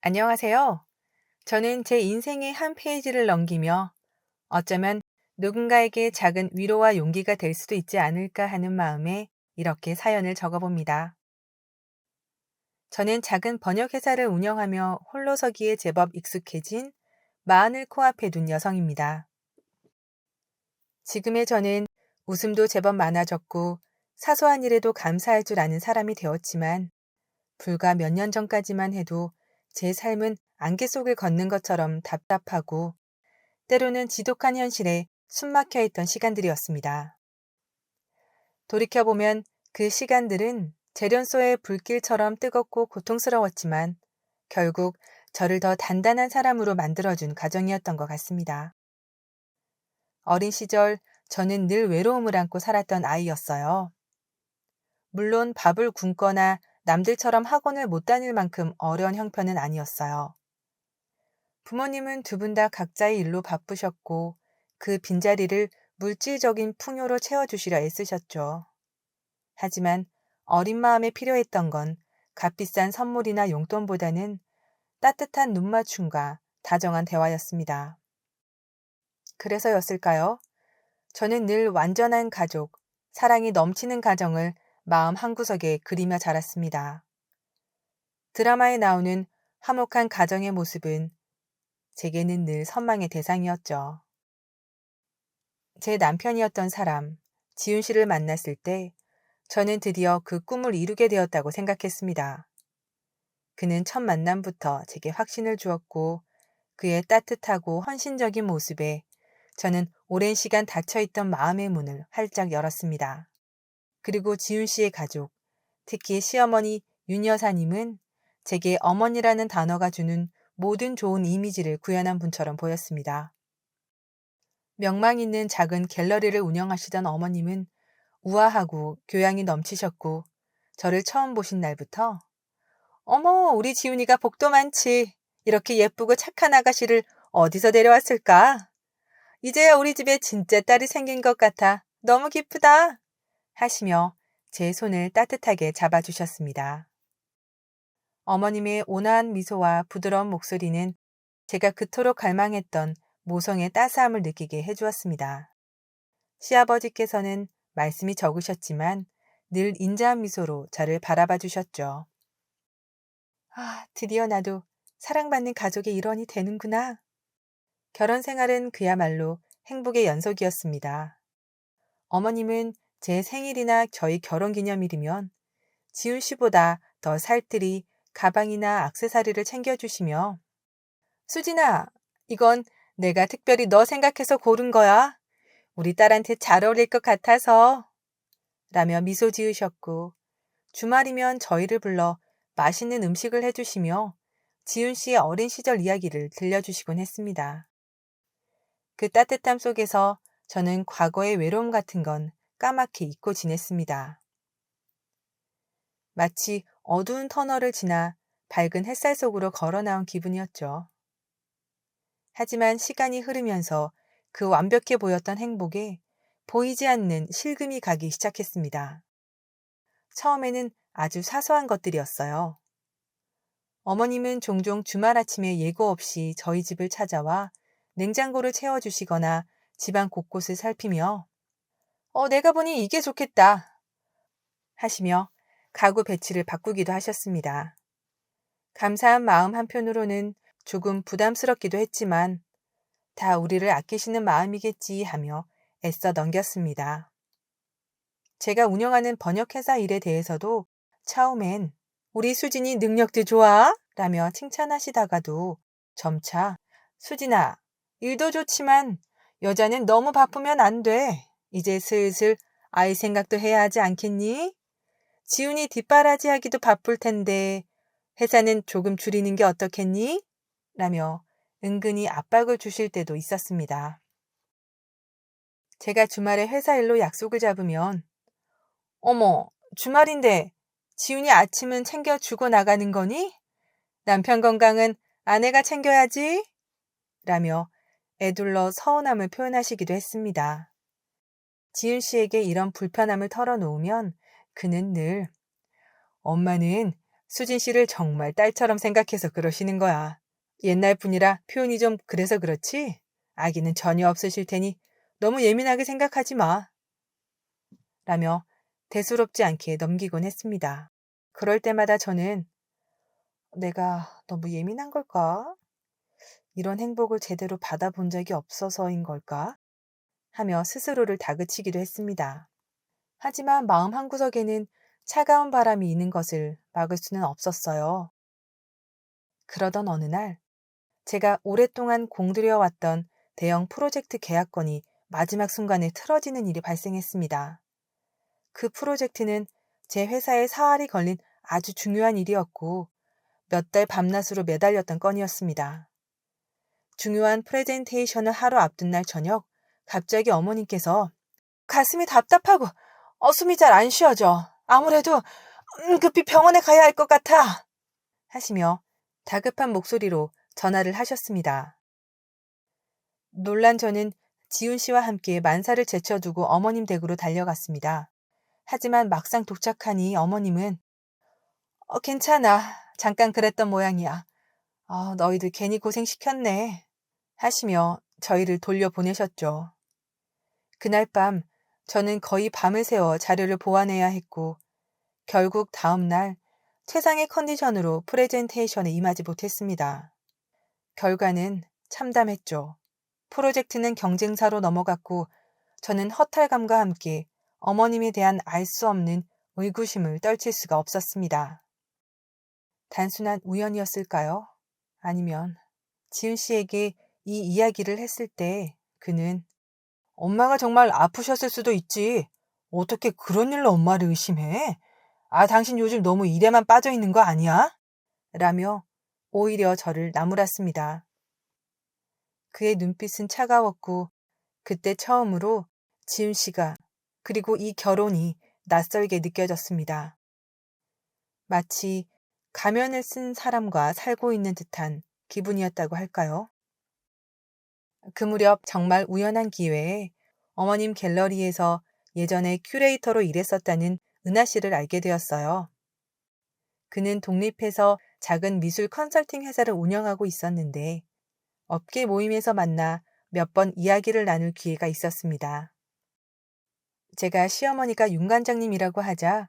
안녕하세요. 저는 제 인생의 한 페이지를 넘기며 어쩌면 누군가에게 작은 위로와 용기가 될 수도 있지 않을까 하는 마음에 이렇게 사연을 적어봅니다. 저는 작은 번역회사를 운영하며 홀로서기에 제법 익숙해진 마흔을 코앞에 둔 여성입니다. 지금의 저는 웃음도 제법 많아졌고 사소한 일에도 감사할 줄 아는 사람이 되었지만 불과 몇 년 전까지만 해도 제 삶은 안개 속을 걷는 것처럼 답답하고 때로는 지독한 현실에 숨막혀 있던 시간들이었습니다. 돌이켜보면 그 시간들은 재련소의 불길처럼 뜨겁고 고통스러웠지만 결국 저를 더 단단한 사람으로 만들어준 과정이었던 것 같습니다. 어린 시절 저는 늘 외로움을 안고 살았던 아이였어요. 물론 밥을 굶거나 남들처럼 학원을 못 다닐 만큼 어려운 형편은 아니었어요. 부모님은 두 분 다 각자의 일로 바쁘셨고 그 빈자리를 물질적인 풍요로 채워주시려 애쓰셨죠. 하지만 어린 마음에 필요했던 건 값비싼 선물이나 용돈보다는 따뜻한 눈맞춤과 다정한 대화였습니다. 그래서였을까요? 저는 늘 완전한 가족, 사랑이 넘치는 가정을 마음 한구석에 그리며 자랐습니다. 드라마에 나오는 화목한 가정의 모습은 제게는 늘 선망의 대상이었죠. 제 남편이었던 사람, 지훈 씨를 만났을 때 저는 드디어 그 꿈을 이루게 되었다고 생각했습니다. 그는 첫 만남부터 제게 확신을 주었고 그의 따뜻하고 헌신적인 모습에 저는 오랜 시간 닫혀있던 마음의 문을 활짝 열었습니다. 그리고 지훈 씨의 가족, 특히 시어머니 윤 여사님은 제게 어머니라는 단어가 주는 모든 좋은 이미지를 구현한 분처럼 보였습니다. 명망 있는 작은 갤러리를 운영하시던 어머님은 우아하고 교양이 넘치셨고 저를 처음 보신 날부터 어머, 우리 지훈이가 복도 많지. 이렇게 예쁘고 착한 아가씨를 어디서 데려왔을까? 이제야 우리 집에 진짜 딸이 생긴 것 같아. 너무 기쁘다. 하시며 제 손을 따뜻하게 잡아주셨습니다. 어머님의 온화한 미소와 부드러운 목소리는 제가 그토록 갈망했던 모성의 따스함을 느끼게 해주었습니다. 시아버지께서는 말씀이 적으셨지만 늘 인자한 미소로 저를 바라봐 주셨죠. 아, 드디어 나도 사랑받는 가족의 일원이 되는구나. 결혼 생활은 그야말로 행복의 연속이었습니다. 어머님은 제 생일이나 저희 결혼 기념일이면 지훈 씨보다 더 살뜰히 가방이나 액세서리를 챙겨주시며 수진아, 이건 내가 특별히 너 생각해서 고른 거야. 우리 딸한테 잘 어울릴 것 같아서 라며 미소 지으셨고 주말이면 저희를 불러 맛있는 음식을 해주시며 지훈 씨의 어린 시절 이야기를 들려주시곤 했습니다. 그 따뜻함 속에서 저는 과거의 외로움 같은 건 까맣게 잊고 지냈습니다. 마치 어두운 터널을 지나 밝은 햇살 속으로 걸어 나온 기분이었죠. 하지만 시간이 흐르면서 그 완벽해 보였던 행복에 보이지 않는 실금이 가기 시작했습니다. 처음에는 아주 사소한 것들이었어요. 어머님은 종종 주말 아침에 예고 없이 저희 집을 찾아와 냉장고를 채워주시거나 집안 곳곳을 살피며 내가 보니 이게 좋겠다 하시며 가구 배치를 바꾸기도 하셨습니다. 감사한 마음 한편으로는 조금 부담스럽기도 했지만 다 우리를 아끼시는 마음이겠지 하며 애써 넘겼습니다. 제가 운영하는 번역회사 일에 대해서도 처음엔 우리 수진이 능력도 좋아? 라며 칭찬하시다가도 점차 수진아, 일도 좋지만 여자는 너무 바쁘면 안 돼. 이제 슬슬 아이 생각도 해야 하지 않겠니? 지훈이 뒷바라지 하기도 바쁠 텐데 회사는 조금 줄이는 게 어떻겠니? 라며 은근히 압박을 주실 때도 있었습니다. 제가 주말에 회사 일로 약속을 잡으면 어머, 주말인데 지훈이 아침은 챙겨주고 나가는 거니? 남편 건강은 아내가 챙겨야지? 라며 애둘러 서운함을 표현하시기도 했습니다. 지은 씨에게 이런 불편함을 털어놓으면 그는 늘 엄마는 수진 씨를 정말 딸처럼 생각해서 그러시는 거야. 옛날 분이라 표현이 좀 그래서 그렇지? 아기는 전혀 없으실 테니 너무 예민하게 생각하지 마. 라며 대수롭지 않게 넘기곤 했습니다. 그럴 때마다 저는 내가 너무 예민한 걸까? 이런 행복을 제대로 받아본 적이 없어서인 걸까? 하며 스스로를 다그치기도 했습니다. 하지만 마음 한구석에는 차가운 바람이 있는 것을 막을 수는 없었어요. 그러던 어느 날 제가 오랫동안 공들여왔던 대형 프로젝트 계약건이 마지막 순간에 틀어지는 일이 발생했습니다. 그 프로젝트는 제 회사의 사활이 걸린 아주 중요한 일이었고 몇 달 밤낮으로 매달렸던 건이었습니다. 중요한 프레젠테이션을 하루 앞둔 날 저녁 갑자기 어머님께서 가슴이 답답하고 숨이 잘 안 쉬어져. 아무래도 급히 병원에 가야 할 것 같아. 하시며 다급한 목소리로 전화를 하셨습니다. 놀란 저는 지훈 씨와 함께 만사를 제쳐두고 어머님 댁으로 달려갔습니다. 하지만 막상 도착하니 어머님은 괜찮아. 잠깐 그랬던 모양이야. 너희들 괜히 고생시켰네. 하시며 저희를 돌려보내셨죠. 그날 밤 저는 거의 밤을 새워 자료를 보완해야 했고 결국 다음 날 최상의 컨디션으로 프레젠테이션에 임하지 못했습니다. 결과는 참담했죠. 프로젝트는 경쟁사로 넘어갔고 저는 허탈감과 함께 어머님에 대한 알 수 없는 의구심을 떨칠 수가 없었습니다. 단순한 우연이었을까요? 아니면 지훈 씨에게 이 이야기를 했을 때 그는 엄마가 정말 아프셨을 수도 있지. 어떻게 그런 일로 엄마를 의심해? 당신 요즘 너무 일에만 빠져 있는 거 아니야? 라며 오히려 저를 나무랐습니다. 그의 눈빛은 차가웠고 그때 처음으로 지훈 씨가 그리고 이 결혼이 낯설게 느껴졌습니다. 마치 가면을 쓴 사람과 살고 있는 듯한 기분이었다고 할까요? 그 무렵 정말 우연한 기회에 어머님 갤러리에서 예전에 큐레이터로 일했었다는 은하 씨를 알게 되었어요. 그는 독립해서 작은 미술 컨설팅 회사를 운영하고 있었는데 업계 모임에서 만나 몇 번 이야기를 나눌 기회가 있었습니다. 제가 시어머니가 윤 관장님이라고 하자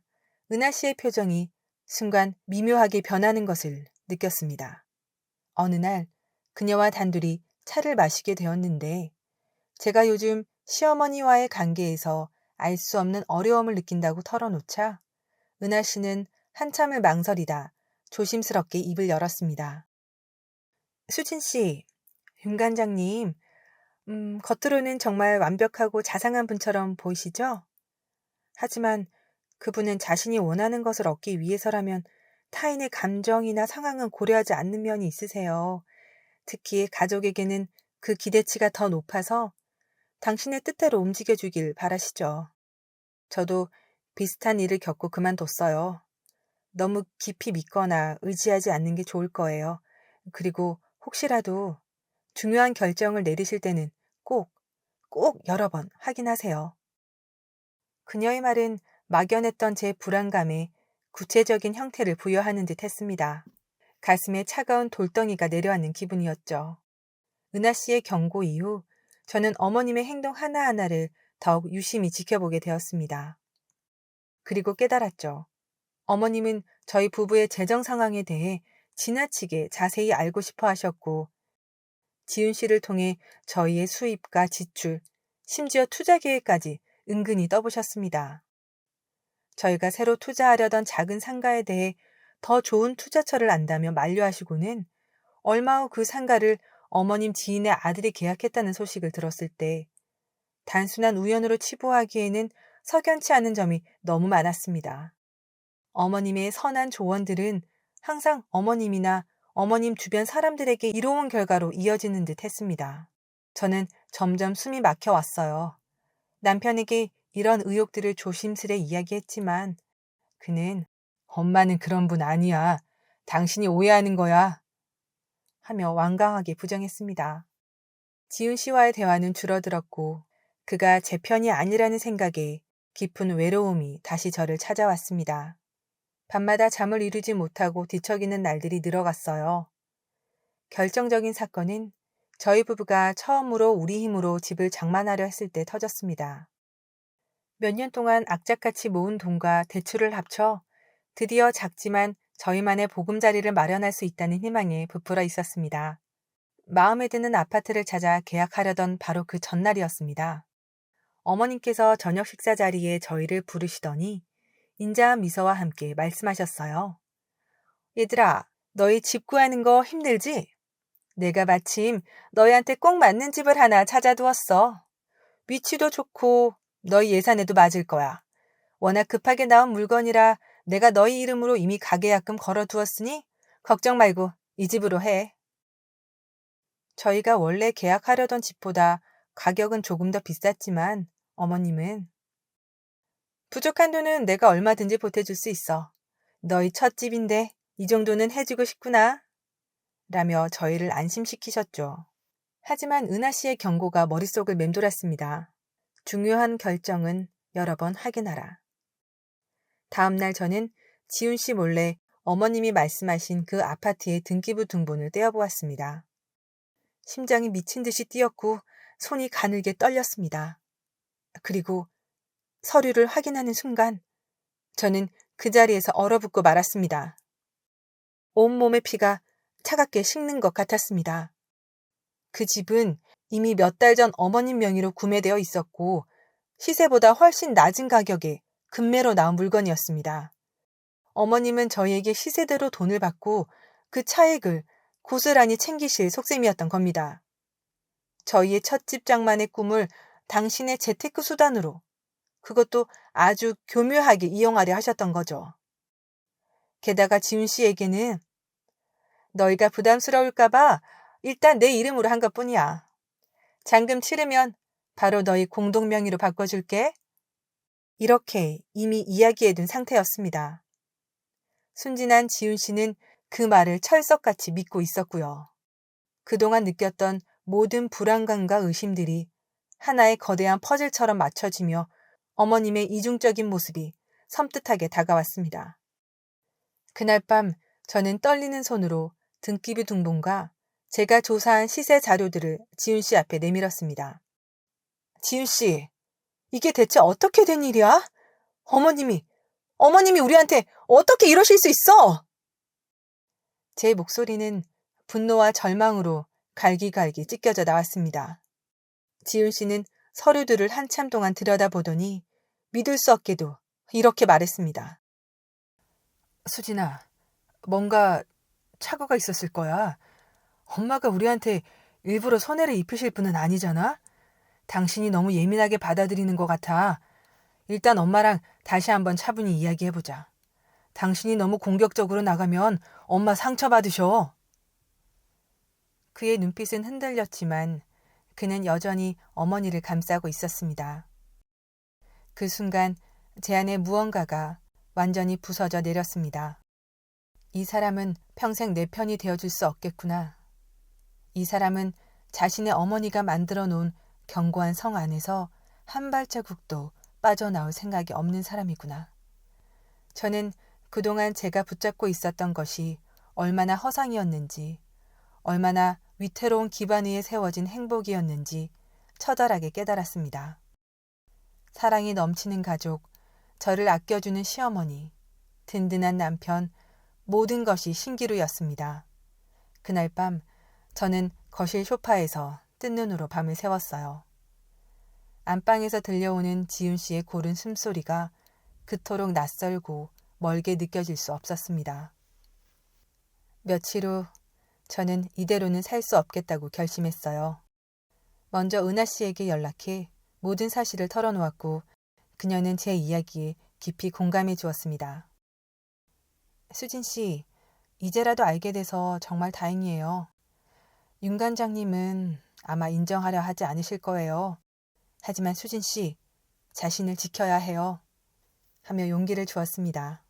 은하 씨의 표정이 순간 미묘하게 변하는 것을 느꼈습니다. 어느 날 그녀와 단둘이 차를 마시게 되었는데 제가 요즘 시어머니와의 관계에서 알 수 없는 어려움을 느낀다고 털어놓자 은하 씨는 한참을 망설이다 조심스럽게 입을 열었습니다. 수진 씨, 윤 관장님, 겉으로는 정말 완벽하고 자상한 분처럼 보이시죠? 하지만 그분은 자신이 원하는 것을 얻기 위해서라면 타인의 감정이나 상황은 고려하지 않는 면이 있으세요. 특히 가족에게는 그 기대치가 더 높아서 당신의 뜻대로 움직여주길 바라시죠. 저도 비슷한 일을 겪고 그만뒀어요. 너무 깊이 믿거나 의지하지 않는 게 좋을 거예요. 그리고 혹시라도 중요한 결정을 내리실 때는 꼭 여러 번 확인하세요. 그녀의 말은 막연했던 제 불안감에 구체적인 형태를 부여하는 듯 했습니다. 가슴에 차가운 돌덩이가 내려앉는 기분이었죠. 은하 씨의 경고 이후 저는 어머님의 행동 하나하나를 더욱 유심히 지켜보게 되었습니다. 그리고 깨달았죠. 어머님은 저희 부부의 재정 상황에 대해 지나치게 자세히 알고 싶어 하셨고 지훈 씨를 통해 저희의 수입과 지출, 심지어 투자 계획까지 은근히 떠보셨습니다. 저희가 새로 투자하려던 작은 상가에 대해 더 좋은 투자처를 안다며 만류하시고는 얼마 후 그 상가를 어머님 지인의 아들이 계약했다는 소식을 들었을 때 단순한 우연으로 치부하기에는 석연치 않은 점이 너무 많았습니다. 어머님의 선한 조언들은 항상 어머님이나 어머님 주변 사람들에게 이로운 결과로 이어지는 듯 했습니다. 저는 점점 숨이 막혀왔어요. 남편에게 이런 의혹들을 조심스레 이야기했지만 그는 엄마는 그런 분 아니야. 당신이 오해하는 거야. 하며 완강하게 부정했습니다. 지훈 씨와의 대화는 줄어들었고 그가 제 편이 아니라는 생각에 깊은 외로움이 다시 저를 찾아왔습니다. 밤마다 잠을 이루지 못하고 뒤척이는 날들이 늘어갔어요. 결정적인 사건은 저희 부부가 처음으로 우리 힘으로 집을 장만하려 했을 때 터졌습니다. 몇 년 동안 악착같이 모은 돈과 대출을 합쳐 드디어 작지만 저희만의 보금자리를 마련할 수 있다는 희망에 부풀어 있었습니다. 마음에 드는 아파트를 찾아 계약하려던 바로 그 전날이었습니다. 어머님께서 저녁 식사 자리에 저희를 부르시더니 인자한 미소와 함께 말씀하셨어요. 얘들아, 너희 집 구하는 거 힘들지? 내가 마침 너희한테 꼭 맞는 집을 하나 찾아두었어. 위치도 좋고 너희 예산에도 맞을 거야. 워낙 급하게 나온 물건이라 내가 너희 이름으로 이미 가계약금 걸어두었으니 걱정 말고 이 집으로 해. 저희가 원래 계약하려던 집보다 가격은 조금 더 비쌌지만 어머님은 부족한 돈은 내가 얼마든지 보태줄 수 있어. 너희 첫 집인데 이 정도는 해주고 싶구나. 라며 저희를 안심시키셨죠. 하지만 은하 씨의 경고가 머릿속을 맴돌았습니다. 중요한 결정은 여러 번 확인하라. 다음날 저는 지훈 씨 몰래 어머님이 말씀하신 그 아파트의 등기부 등본을 떼어보았습니다. 심장이 미친 듯이 뛰었고 손이 가늘게 떨렸습니다. 그리고 서류를 확인하는 순간 저는 그 자리에서 얼어붙고 말았습니다. 온몸의 피가 차갑게 식는 것 같았습니다. 그 집은 이미 몇 달 전 어머님 명의로 구매되어 있었고 시세보다 훨씬 낮은 가격에 급매로 나온 물건이었습니다. 어머님은 저희에게 시세대로 돈을 받고 그 차액을 고스란히 챙기실 속셈이었던 겁니다. 저희의 첫집 장만의 꿈을 당신의 재테크 수단으로, 그것도 아주 교묘하게 이용하려 하셨던 거죠. 게다가 지훈 씨에게는 너희가 부담스러울까봐 일단 내 이름으로 한 것뿐이야. 잔금 치르면 바로 너희 공동 명의로 바꿔줄게. 이렇게 이미 이야기해둔 상태였습니다. 순진한 지훈 씨는 그 말을 철석같이 믿고 있었고요. 그동안 느꼈던 모든 불안감과 의심들이 하나의 거대한 퍼즐처럼 맞춰지며 어머님의 이중적인 모습이 섬뜩하게 다가왔습니다. 그날 밤 저는 떨리는 손으로 등기부 등본과 제가 조사한 시세 자료들을 지훈 씨 앞에 내밀었습니다. 지훈 씨, 이게 대체 어떻게 된 일이야? 어머님이 우리한테 어떻게 이러실 수 있어? 제 목소리는 분노와 절망으로 갈기갈기 찢겨져 나왔습니다. 지훈 씨는 서류들을 한참 동안 들여다보더니 믿을 수 없게도 이렇게 말했습니다. 수진아, 뭔가 착오가 있었을 거야. 엄마가 우리한테 일부러 손해를 입히실 분은 아니잖아? 당신이 너무 예민하게 받아들이는 것 같아. 일단 엄마랑 다시 한번 차분히 이야기해보자. 당신이 너무 공격적으로 나가면 엄마 상처받으셔. 그의 눈빛은 흔들렸지만 그는 여전히 어머니를 감싸고 있었습니다. 그 순간 제 안에 무언가가 완전히 부서져 내렸습니다. 이 사람은 평생 내 편이 되어줄 수 없겠구나. 이 사람은 자신의 어머니가 만들어 놓은 견고한 성 안에서 한 발자국도 빠져나올 생각이 없는 사람이구나. 저는 그동안 제가 붙잡고 있었던 것이 얼마나 허상이었는지, 얼마나 위태로운 기반 위에 세워진 행복이었는지 처절하게 깨달았습니다. 사랑이 넘치는 가족, 저를 아껴주는 시어머니, 든든한 남편, 모든 것이 신기루였습니다. 그날 밤 저는 거실 소파에서 뜬 눈으로 밤을 새웠어요. 안방에서 들려오는 지훈 씨의 고른 숨소리가 그토록 낯설고 멀게 느껴질 수 없었습니다. 며칠 후 저는 이대로는 살 수 없겠다고 결심했어요. 먼저 은하 씨에게 연락해 모든 사실을 털어놓았고 그녀는 제 이야기에 깊이 공감해 주었습니다. 수진 씨, 이제라도 알게 돼서 정말 다행이에요. 윤 관장님은 아마 인정하려 하지 않으실 거예요. 하지만 수진 씨, 자신을 지켜야 해요. 하며 용기를 주었습니다.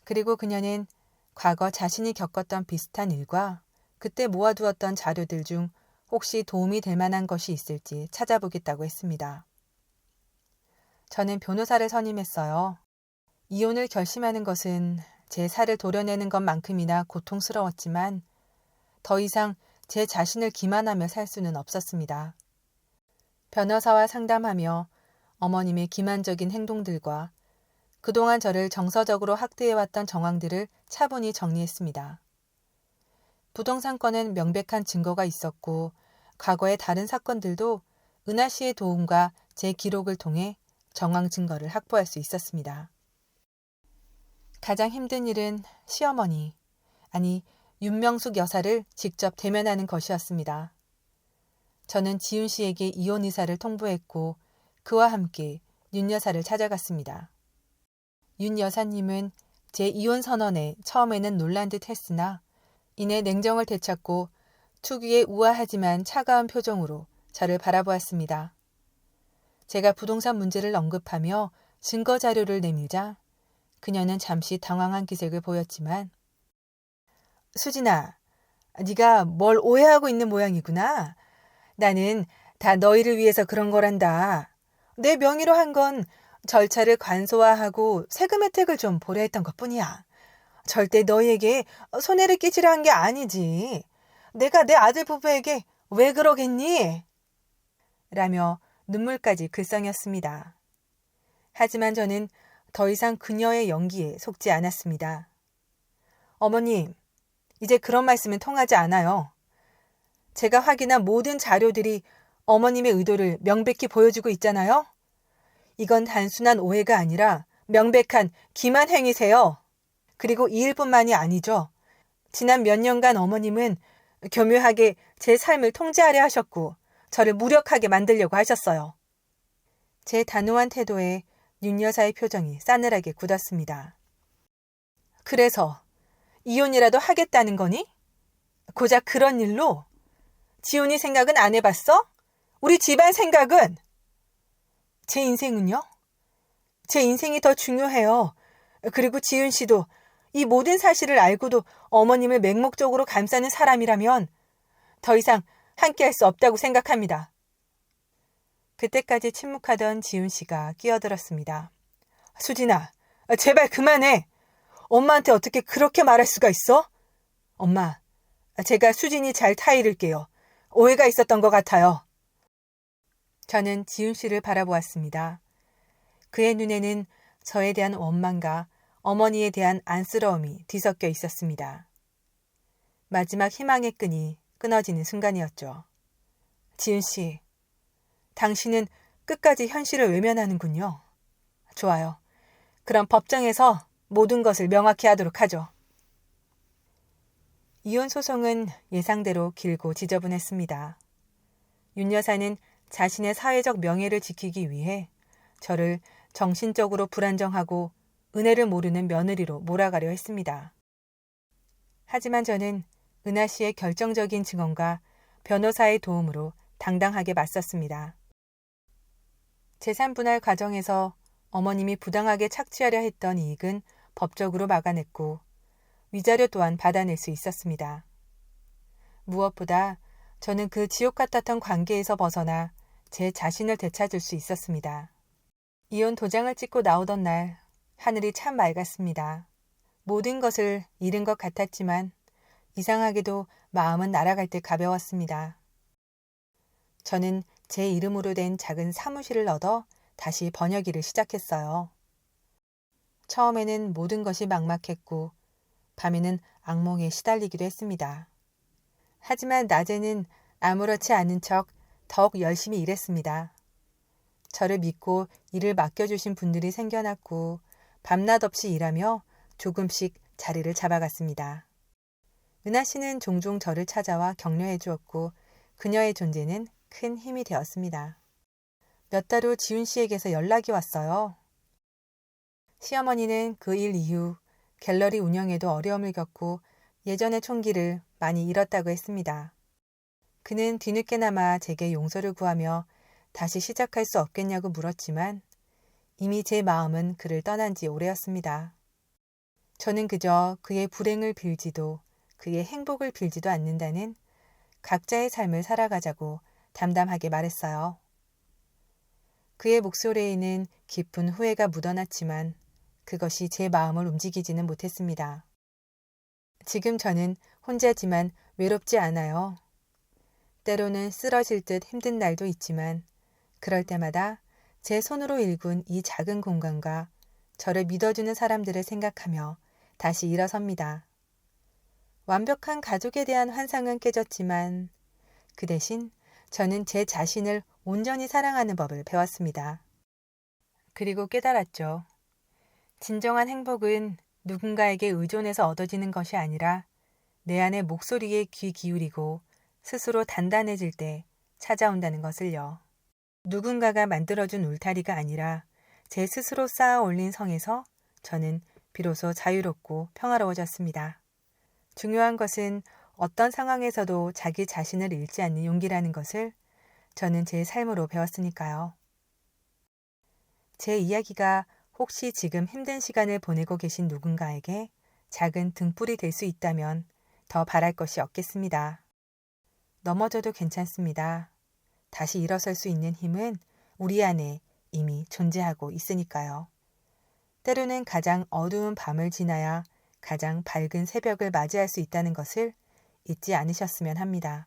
그리고 그녀는 과거 자신이 겪었던 비슷한 일과 그때 모아두었던 자료들 중 혹시 도움이 될 만한 것이 있을지 찾아보겠다고 했습니다. 저는 변호사를 선임했어요. 이혼을 결심하는 것은 제 살을 도려내는 것만큼이나 고통스러웠지만 더 이상 제 자신을 기만하며 살 수는 없었습니다. 변호사와 상담하며 어머님의 기만적인 행동들과 그동안 저를 정서적으로 학대해왔던 정황들을 차분히 정리했습니다. 부동산권은 명백한 증거가 있었고 과거의 다른 사건들도 은하 씨의 도움과 제 기록을 통해 정황 증거를 확보할 수 있었습니다. 가장 힘든 일은 시어머니, 아니 윤명숙 여사를 직접 대면하는 것이었습니다. 저는 지훈 씨에게 이혼 의사를 통보했고 그와 함께 윤 여사를 찾아갔습니다. 윤 여사님은 제 이혼 선언에 처음에는 놀란 듯 했으나 이내 냉정을 되찾고 특유의 우아하지만 차가운 표정으로 저를 바라보았습니다. 제가 부동산 문제를 언급하며 증거 자료를 내밀자 그녀는 잠시 당황한 기색을 보였지만 수진아, 네가 뭘 오해하고 있는 모양이구나. 나는 다 너희를 위해서 그런 거란다. 내 명의로 한 건 절차를 간소화하고 세금 혜택을 좀 보려 했던 것뿐이야. 절대 너희에게 손해를 끼치려 한 게 아니지. 내가 내 아들 부부에게 왜 그러겠니? 라며 눈물까지 글썽였습니다. 하지만 저는 더 이상 그녀의 연기에 속지 않았습니다. 어머님, 이제 그런 말씀은 통하지 않아요. 제가 확인한 모든 자료들이 어머님의 의도를 명백히 보여주고 있잖아요. 이건 단순한 오해가 아니라 명백한 기만 행위세요. 그리고 이 일뿐만이 아니죠. 지난 몇 년간 어머님은 교묘하게 제 삶을 통제하려 하셨고 저를 무력하게 만들려고 하셨어요. 제 단호한 태도에 윤 여사의 표정이 싸늘하게 굳었습니다. 그래서 이혼이라도 하겠다는 거니? 고작 그런 일로? 지훈이 생각은 안 해봤어? 우리 집안 생각은? 제 인생은요? 제 인생이 더 중요해요. 그리고 지훈 씨도 이 모든 사실을 알고도 어머님을 맹목적으로 감싸는 사람이라면 더 이상 함께할 수 없다고 생각합니다. 그때까지 침묵하던 지훈 씨가 끼어들었습니다. 수진아, 제발 그만해. 엄마한테 어떻게 그렇게 말할 수가 있어? 엄마, 제가 수진이 잘 타이를게요. 오해가 있었던 것 같아요. 저는 지훈 씨를 바라보았습니다. 그의 눈에는 저에 대한 원망과 어머니에 대한 안쓰러움이 뒤섞여 있었습니다. 마지막 희망의 끈이 끊어지는 순간이었죠. 지훈 씨, 당신은 끝까지 현실을 외면하는군요. 좋아요. 그럼 법정에서 모든 것을 명확히 하도록 하죠. 이혼 소송은 예상대로 길고 지저분했습니다. 윤 여사는 자신의 사회적 명예를 지키기 위해 저를 정신적으로 불안정하고 은혜를 모르는 며느리로 몰아가려 했습니다. 하지만 저는 은하 씨의 결정적인 증언과 변호사의 도움으로 당당하게 맞섰습니다. 재산 분할 과정에서 어머님이 부당하게 착취하려 했던 이익은 법적으로 막아냈고 위자료 또한 받아낼 수 있었습니다. 무엇보다 저는 그 지옥 같았던 관계에서 벗어나 제 자신을 되찾을 수 있었습니다. 이혼 도장을 찍고 나오던 날 하늘이 참 맑았습니다. 모든 것을 잃은 것 같았지만 이상하게도 마음은 날아갈 듯 가벼웠습니다. 저는 제 이름으로 된 작은 사무실을 얻어 다시 번역일을 시작했어요. 처음에는 모든 것이 막막했고 밤에는 악몽에 시달리기도 했습니다. 하지만 낮에는 아무렇지 않은 척 더욱 열심히 일했습니다. 저를 믿고 일을 맡겨주신 분들이 생겨났고 밤낮 없이 일하며 조금씩 자리를 잡아갔습니다. 은하 씨는 종종 저를 찾아와 격려해 주었고 그녀의 존재는 큰 힘이 되었습니다. 몇 달 후 지훈 씨에게서 연락이 왔어요. 시어머니는 그 일 이후 갤러리 운영에도 어려움을 겪고 예전의 총기를 많이 잃었다고 했습니다. 그는 뒤늦게나마 제게 용서를 구하며 다시 시작할 수 없겠냐고 물었지만 이미 제 마음은 그를 떠난 지 오래였습니다. 저는 그저 그의 불행을 빌지도 그의 행복을 빌지도 않는다는 각자의 삶을 살아가자고 담담하게 말했어요. 그의 목소리에는 깊은 후회가 묻어났지만 그것이 제 마음을 움직이지는 못했습니다. 지금 저는 혼자지만 외롭지 않아요. 때로는 쓰러질 듯 힘든 날도 있지만 그럴 때마다 제 손으로 일군 이 작은 공간과 저를 믿어주는 사람들을 생각하며 다시 일어섭니다. 완벽한 가족에 대한 환상은 깨졌지만 그 대신 저는 제 자신을 온전히 사랑하는 법을 배웠습니다. 그리고 깨달았죠. 진정한 행복은 누군가에게 의존해서 얻어지는 것이 아니라 내 안의 목소리에 귀 기울이고 스스로 단단해질 때 찾아온다는 것을요. 누군가가 만들어준 울타리가 아니라 제 스스로 쌓아 올린 성에서 저는 비로소 자유롭고 평화로워졌습니다. 중요한 것은 어떤 상황에서도 자기 자신을 잃지 않는 용기라는 것을 저는 제 삶으로 배웠으니까요. 제 이야기가 혹시 지금 힘든 시간을 보내고 계신 누군가에게 작은 등불이 될 수 있다면 더 바랄 것이 없겠습니다. 넘어져도 괜찮습니다. 다시 일어설 수 있는 힘은 우리 안에 이미 존재하고 있으니까요. 때로는 가장 어두운 밤을 지나야 가장 밝은 새벽을 맞이할 수 있다는 것을 잊지 않으셨으면 합니다.